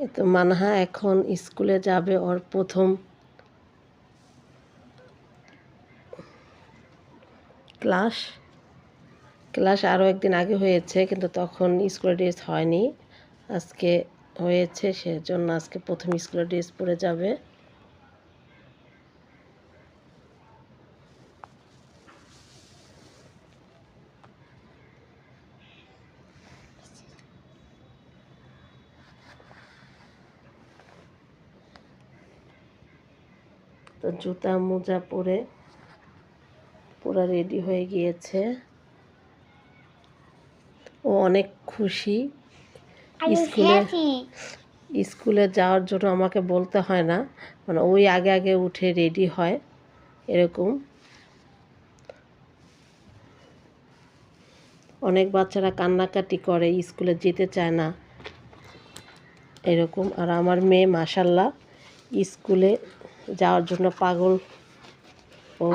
এই তো মানহা এখন স্কুলে যাবে, ওর প্রথম ক্লাস আরও একদিন আগে হয়েছে, কিন্তু তখন স্কুলের ড্রেস হয়নি, আজকে হয়েছে, সেজন্য আজকে প্রথম স্কুলের ড্রেস পরে যাবে। তো জুতা মোজা পরে পুরো রেডি হয়ে গিয়েছে। ও অনেক খুশি, স্কুলে যাওয়ার জন্য আমাকে বলতে হয় না, মানে ওই আগে আগে উঠে রেডি হয় এরকম। অনেক বাচ্চারা কান্নাকাটি করে, স্কুলে যেতে চায় না এরকম। আর আমার মেয়ে মাশাল্লাহ স্কুলে যাওয়ার জন্য পাগল। ও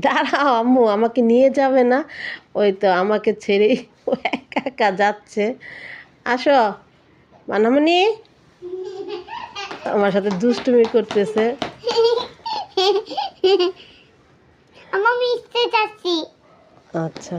দাঁড়াও আম্মু, আমাকে নিয়ে যাবে না? ওই তো আমাকে ছেড়ে ও একা একা যাচ্ছে। আসো মানামণি, আমার সাথে দুষ্টুমি করতেছে। আচ্ছা